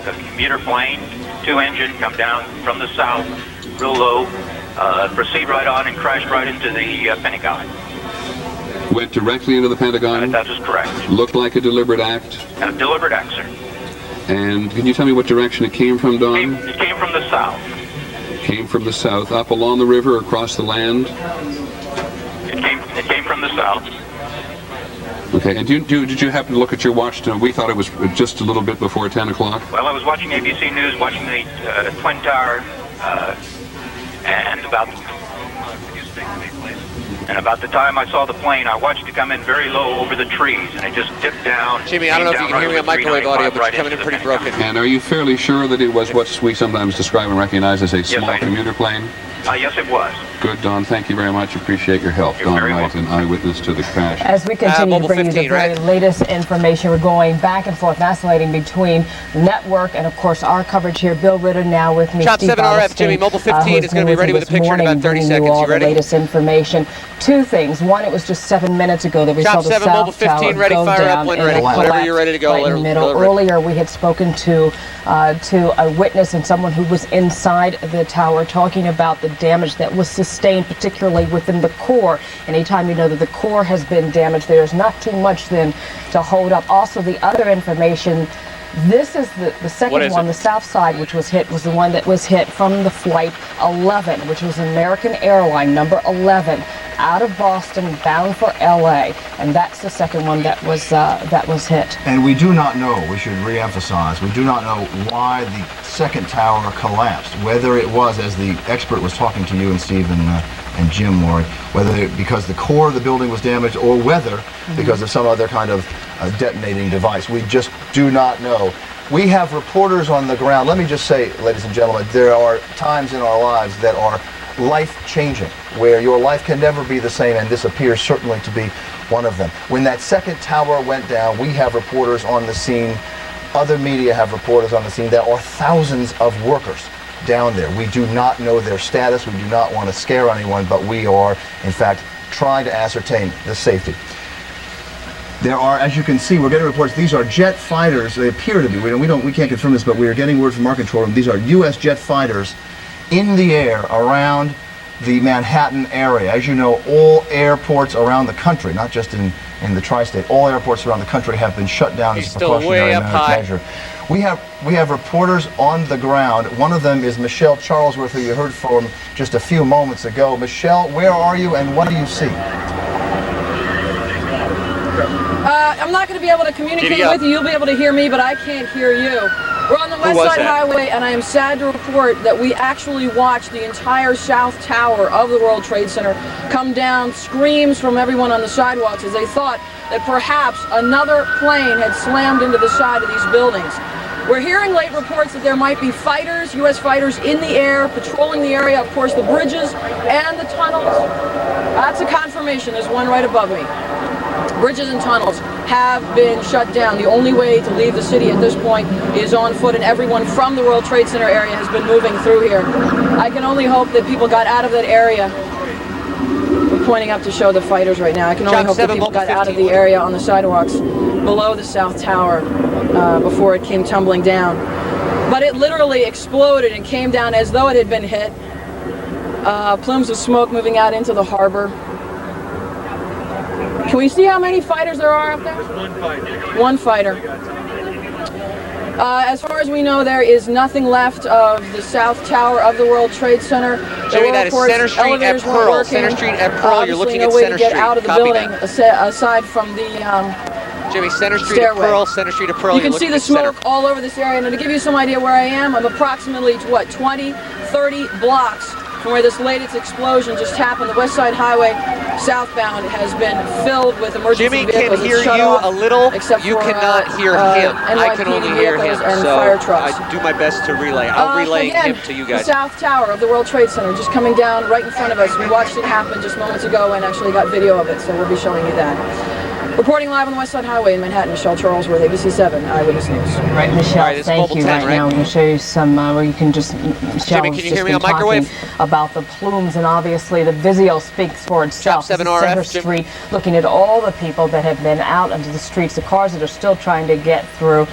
like a commuter plane, two-engine, come down from the south, real low, proceed right on and crash right into the Pentagon. Went directly into the Pentagon? That is correct. Looked like a deliberate act? A deliberate act, sir. And can you tell me what direction it came from, Don? It came from the south. Came from the south, up along the river, across the land? It came from the south. Okay, and did you happen to look at your watch? We thought it was just a little bit before 10 o'clock. Well, I was watching ABC News, watching the Twin Tower, and about the time I saw the plane, I watched it come in very low over the trees, and it just dipped down. Jimmy, I don't know if you can hear me on microwave audio, but you're coming in pretty broken. And are you fairly sure that it was what we sometimes describe and recognize as a small commuter plane? Yes, it was. Good, Don. Thank you very much. Appreciate your help. Don Wright, an eyewitness to the crash. As we continue to bring you the very latest information, we're going back and forth, vacillating between the network and, of course, our coverage here. Bill Ritter now with me. Chop 7 RF, Jimmy. Mobile 15 is going to be ready with a picture in about 30 seconds. You ready? The latest information. Two things. One, it was just 7 minutes ago that we saw the Chop 7, South Mobile 15 Tower ready, go fire down up when ready. Whenever you're ready to go. Right in the middle. Earlier, we had spoken to a witness and someone who was inside the tower talking about the damage that was sustained, particularly within the core. Anytime you know that the core has been damaged, there's not too much then to hold up. Also, the other information, this is the second one, the south side, which was hit, was the one that was hit from the flight 11, which was American airline number 11, out of Boston, bound for LA, and that's the second one that was hit. And we do not know, we should re-emphasize, we do not know why the second tower collapsed, whether it was, as the expert was talking to you and Steve and Jim, Lori, whether because the core of the building was damaged or whether because of some other kind of detonating device. We just do not know. We have reporters on the ground. Let me just say, ladies and gentlemen, there are times in our lives that are life-changing, where your life can never be the same, and this appears certainly to be one of them. When that second tower went down, we have reporters on the scene. Other media have reporters on the scene. There are thousands of workers down there. We do not know their status. We do not want to scare anyone, but we are, in fact, trying to ascertain the safety. There are, as you can see, we're getting reports. These are jet fighters. They appear to be. We can't confirm this, but we are getting word from our control room. These are U.S. jet fighters in the air around the Manhattan area. As you know, all airports around the country, not just in the tri-state, all airports around the country have been shut down as a precautionary measure. We have reporters on the ground. One of them is Michelle Charlesworth, who you heard from just a few moments ago. Michelle, where are you and what do you see? I'm not going to be able to communicate with you. You'll be able to hear me, but I can't hear you. We're on the West Side Highway, and I am sad to report that we actually watched the entire South Tower of the World Trade Center come down, screams from everyone on the sidewalks as they thought that perhaps another plane had slammed into the side of these buildings. We're hearing late reports that there might be fighters, U.S. fighters in the air, patrolling the area, of course the bridges and the tunnels. That's a confirmation. There's one right above me. Bridges and tunnels have been shut down. The only way to leave the city at this point is on foot, and everyone from the World Trade Center area has been moving through here. I can only hope that people got out of that area. We're pointing up to show the fighters right now. I can only hope that people got out of the area on the sidewalks below the South Tower before it came tumbling down. But it literally exploded and came down as though it had been hit. Plumes of smoke moving out into the harbor. Can we see how many fighters there are up there? There's one fighter. One fighter. As far as we know, there is nothing left of the South Tower of the World Trade Center. Jimmy, that is Center Street at Pearl. Center Street at Pearl. You're looking at Center Street. Get out of the building aside from the Jimmy, Center Street at Pearl. Center Street at Pearl. You can see the smoke all over this area. And to give you some idea where I am, I'm approximately, what, 20, 30 blocks from where this latest explosion just happened. The West Side Highway southbound has been filled with emergency vehicles. Jimmy can hear you a little. You cannot hear him. I can only hear him. So I do my best to relay. I'll relay him to you guys. The South Tower of the World Trade Center just coming down right in front of us. We watched it happen just moments ago and actually got video of it, so we'll be showing you that. Reporting live on the West Side Highway in Manhattan, Michelle Charlesworth, ABC 7 Eyewitness News. Right, Michelle, All right, thank you. 10, right now, we're going to show you some where you can just. Michelle, Jimmy, can you hear me on microwave? About the plumes, and obviously the visual speaks for itself. Chop 7 This is RF, Center Street, looking at all the people that have been out into the streets, the cars that are still trying to get through.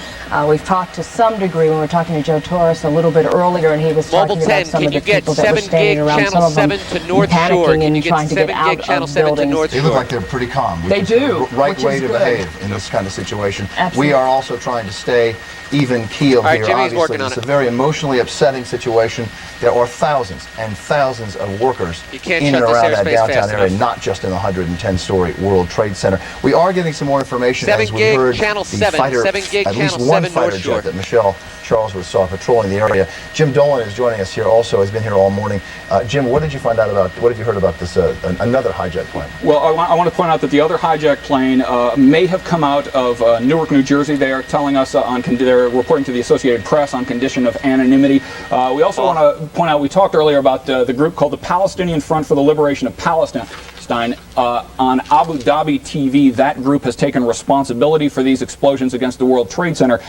We've talked to some degree when we were talking to Joe Torres a little bit earlier, and he was Mobile talking 10, about some can of the you get people that were 7 standing gig around, channel some of them 7 to North Shore? panicking Can you and get trying to 7 get out gig channel of 7 to buildings. North They look like they're pretty calm. They do, Right which way is to good. behave in this kind of situation. Absolutely. We are also trying to stay even keel All right, here. Jimmy's Obviously, working on it's it. a very emotionally upsetting situation. There are thousands and thousands of workers You can't in shut and this around that airspace downtown fast area, enough. not just in the 110-story World Trade Center. We are getting some more information 7 as we gig heard channel the 7, fighter, 7 gig at least channel one 7 fighter North Shore. jet that Michelle Charlesworth saw patrolling the area. Jim Dolan is joining us here also, has been here all morning. Jim, what did you find out about, what have you heard about this, another hijacked plane? Well, I want to point out that the other hijacked plane may have come out of Newark, New Jersey. They are telling us they're reporting to the Associated Press on condition of anonymity. We also want to point out, we talked earlier about the group called the Palestinian Front for the Liberation of Palestine. On Abu Dhabi TV, that group has taken responsibility for these explosions against the World Trade Center.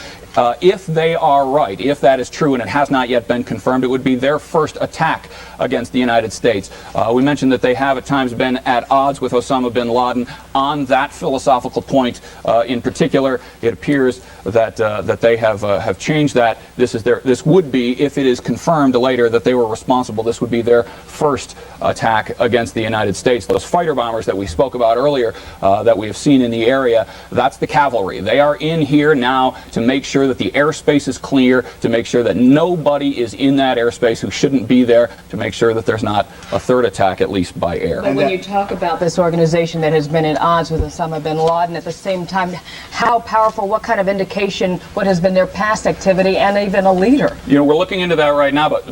If they are right, if that is true, and it has not yet been confirmed, it would be their first attack against the United States. We mentioned that they have at times been at odds with Osama bin Laden on that philosophical point in particular. It appears that they have changed that. This would be, if it is confirmed later that they were responsible, this would be their first attack against the United States. Those fighter bombers that we spoke about earlier that we have seen in the area, that's the cavalry. They are in here now to make sure that the airspace is clear, to make sure that nobody is in that airspace who shouldn't be there, to make sure that there's not a third attack, at least by air. But when you talk about this organization that has been at odds with Osama bin Laden, at the same time, how powerful, what kind of indication, what has been their past activity, and even a leader? You know, we're looking into that right now, but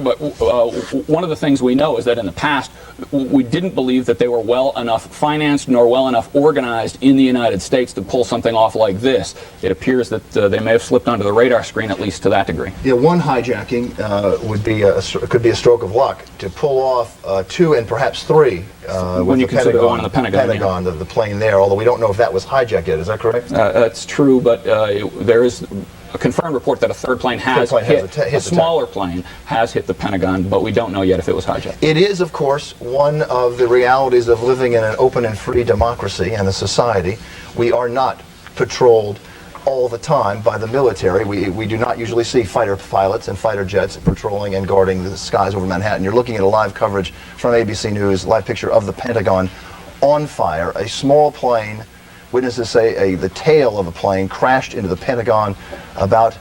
one of the things we know is that in the past, we didn't believe that they were well enough financed nor well enough organized in the United States to pull something off like this. It appears that they may have slipped onto the radar screen, at least to that degree. Yeah, one hijacking could be a stroke of luck. To pull off 2 and perhaps 3 when you consider the one in the Pentagon, the plane there, although we don't know if that was hijacked yet. Is that correct? That's true, but there is a confirmed report that a third plane has hit a smaller plane has hit the Pentagon, but we don't know yet if it was hijacked. It is, of course, one of the realities of living in an open and free democracy and a society. We are not patrolled all the time by the military. We do not usually see fighter pilots and fighter jets patrolling and guarding the skies over Manhattan. You're looking at a live coverage from ABC News, live picture of the Pentagon on fire. A small plane, witnesses say the tail of a plane crashed into the Pentagon about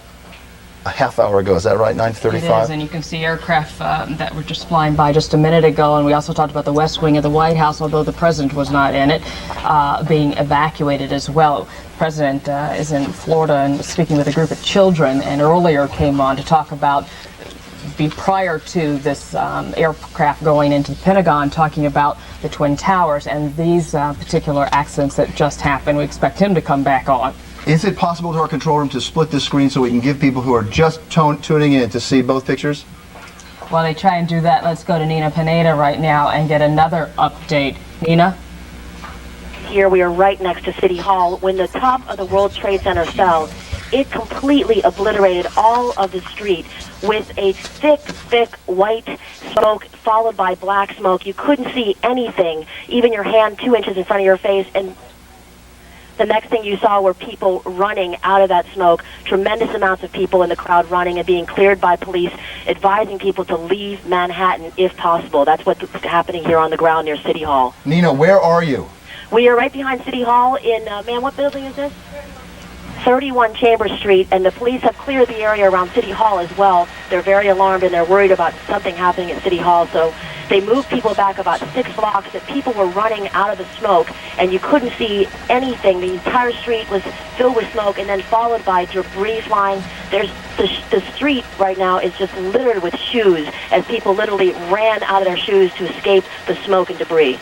a half hour ago. Is that right, 9:35? It is, and you can see aircraft that were just flying by just a minute ago, and we also talked about the West Wing of the White House, although the president was not in it, being evacuated as well. The president is in Florida and speaking with a group of children, and earlier came on to talk about prior to this aircraft going into the Pentagon, talking about the Twin Towers and these particular accidents that just happened. We expect him to come back on. Is it possible to our control room to split this screen so we can give people who are just tuning in to see both pictures? While they try and do that, let's go to Nina Pineda right now and get another update. Nina? Here we are right next to City Hall. When the top of the World Trade Center fell, it completely obliterated all of the street with a thick, thick white smoke followed by black smoke. You couldn't see anything, even your hand 2 inches in front of your face, and the next thing you saw were people running out of that smoke, tremendous amounts of people in the crowd running and being cleared by police, advising people to leave Manhattan if possible. That's what's happening here on the ground near City Hall. Nina, where are you? We are right behind City Hall in, man, what building is this? 31 Chambers Street, and the police have cleared the area around City Hall as well. They're very alarmed and they're worried about something happening at City Hall, so they moved people back about 6 blocks, that people were running out of the smoke, and you couldn't see anything. The entire street was filled with smoke, and then followed by debris flying. There's the street right now is just littered with shoes, as people literally ran out of their shoes to escape the smoke and debris.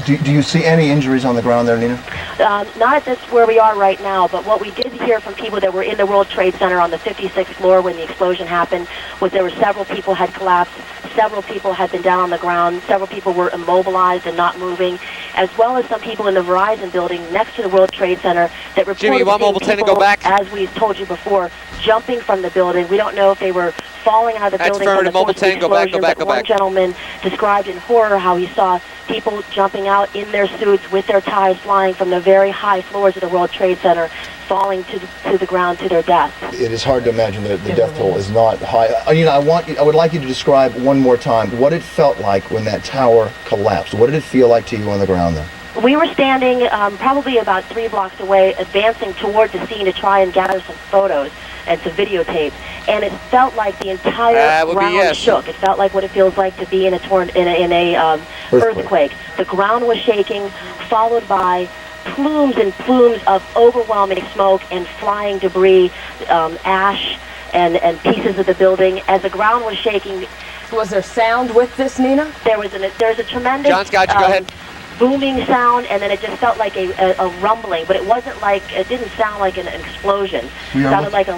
Do you see any injuries on the ground there, Nina? Not at this where we are right now, but what we did hear from people that were in the World Trade Center on the 56th floor when the explosion happened was there were several people had collapsed. several people had been down on the ground. Several people were immobilized and not moving, as well as some people in the Verizon building next to the World Trade Center that reported Jimmy, you want Mobile 10 to go back? As we told you before, jumping from the building. We don't know if they were falling out of the building from the force of the explosion, but one gentleman described in horror how he saw people jumping out in their suits with their ties flying from the very high floors of the World Trade Center, falling to the ground to their death. It is hard to imagine that the death toll is not high. I would like you to describe one more time what it felt like when that tower collapsed. What did it feel like to you on the ground there? We were standing probably about 3 blocks away, advancing towards the scene to try and gather some photos and some videotape, and it felt like the entire ground shook. It felt like what it feels like to be in a earthquake. The ground was shaking, followed by plumes and plumes of overwhelming smoke and flying debris, ash, and pieces of the building. As the ground was shaking, was there sound with this, Nina? There's a tremendous. John's got you. Go ahead. Booming sound, and then it just felt like a rumbling, but it didn't sound like an explosion. It sounded like a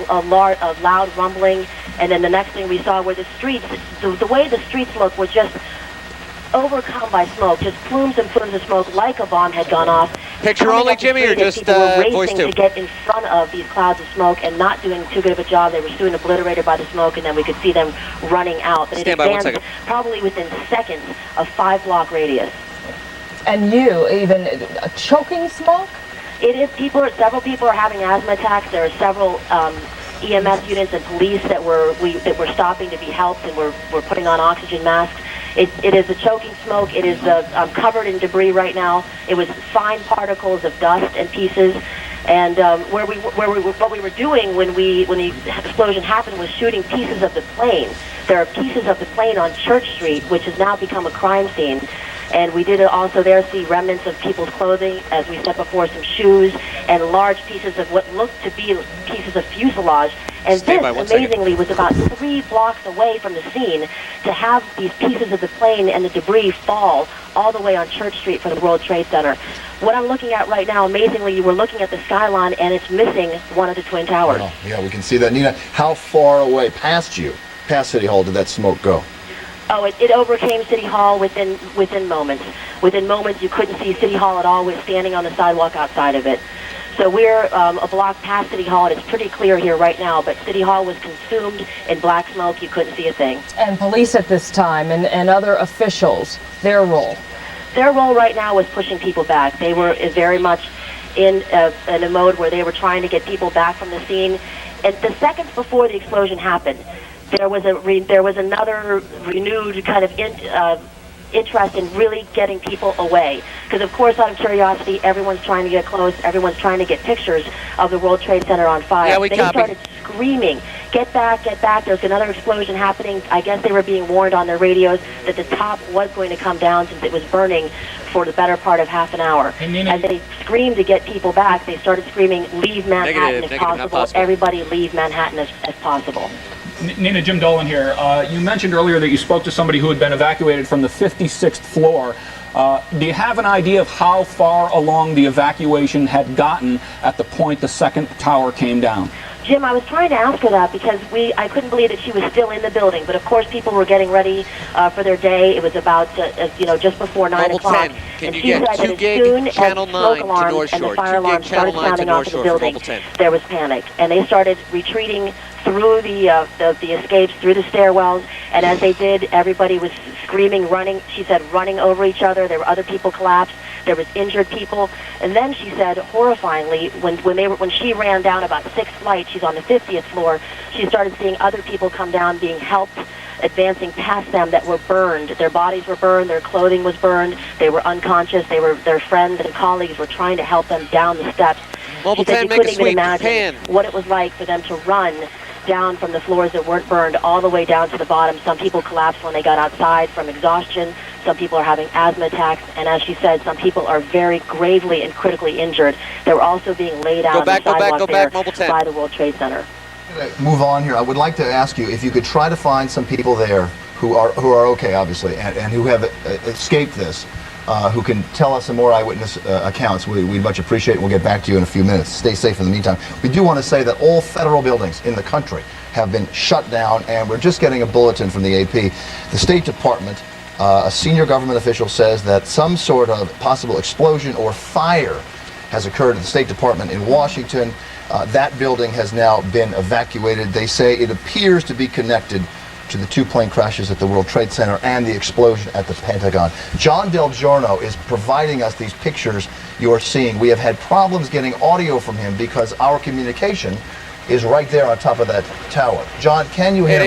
loud rumbling, and then the next thing we saw were the streets. The way the streets looked was just overcome by smoke, just plumes and plumes of smoke, like a bomb had gone off. Picture only, Jimmy, or just voice too? To get in front of these clouds of smoke and not doing too good of a job. They were soon obliterated by the smoke, and then we could see them running out. But Stand by 1 second. Probably within seconds of 5-block radius. And even choking smoke? It is. Several people are having asthma attacks. There are several EMS units and police that were stopping to be helped, and we're putting on oxygen masks. It is a choking smoke. It is covered in debris right now. It was fine particles of dust and pieces. And what we were doing when the explosion happened was shooting pieces of the plane. There are pieces of the plane on Church Street, which has now become a crime scene. And we did also there see remnants of people's clothing, as we said before, some shoes, and large pieces of what looked to be pieces of fuselage. And this, amazingly, was about 3 blocks away from the scene. To have these pieces of the plane and the debris fall all the way on Church Street from the World Trade Center. What I'm looking at right now, amazingly, we're looking at the skyline, and it's missing one of the Twin Towers. Oh, yeah, we can see that. Nina, how far away past City Hall, did that smoke go? Oh, it overcame City Hall within moments. Within moments, you couldn't see City Hall at all. We're standing on the sidewalk outside of it. So we're a block past City Hall, and it's pretty clear here right now, but City Hall was consumed in black smoke. You couldn't see a thing. And police at this time and other officials, their role? Their role right now was pushing people back. They were very much in a mode where they were trying to get people back from the scene. And the seconds before the explosion happened, there was another renewed kind of interest in really getting people away. Because, of course, out of curiosity, everyone's trying to get close. Everyone's trying to get pictures of the World Trade Center on fire. Yeah, they started screaming, get back, get back. There's another explosion happening. I guess they were being warned on their radios that the top was going to come down since it was burning for the better part of half an hour. As they screamed to get people back, they started screaming, leave Manhattan if possible. Everybody leave Manhattan as possible. Nina, Jim Dolan here. You mentioned earlier that you spoke to somebody who had been evacuated from the 56th floor. Do you have an idea of how far along the evacuation had gotten at the point the second tower came down? Jim, I was trying to ask her that because I couldn't believe that she was still in the building. But of course, people were getting ready for their day. It was about just before 9 o'clock. Can you get 2 gig channel 9 to North Shore? 2 gig channel 9 to North Shore for Mobile 10. There was panic, and they started retreating through the escapes, through the stairwells, and as they did, everybody was screaming, running. She said, running over each other. There were other people collapsed. There was injured people, and then she said, horrifyingly, when she ran down about 6 flights, she's on the 50th floor. She started seeing other people come down, being helped, advancing past them that were burned. Their bodies were burned. Their clothing was burned. They were unconscious. Their friends and colleagues were trying to help them down the steps. Mobile she said 10, you make couldn't a sweep. even imagine what it was like for them to run down from the floors that weren't burned all the way down to the bottom. Some people collapsed when they got outside from exhaustion. Some people are having asthma attacks. And as she said, some people are very gravely and critically injured. They were also being laid out on the sidewalk there by the World Trade Center. Move on here. I would like to ask you if you could try to find some people there who are okay, obviously, and who have escaped this, who can tell us some more eyewitness accounts. We'd much appreciate it. We'll get back to you in a few minutes. Stay safe in the meantime. We do want to say that all federal buildings in the country have been shut down, and we're just getting a bulletin from the AP. The State Department, a senior government official says that some sort of possible explosion or fire has occurred at the State Department in Washington. That building has now been evacuated. They say it appears to be connected to the 2 plane crashes at the World Trade Center and the explosion at the Pentagon. John Del Giorno is providing us these pictures you're seeing. We have had problems getting audio from him because our communication is right there on top of that tower. John, can you hear me?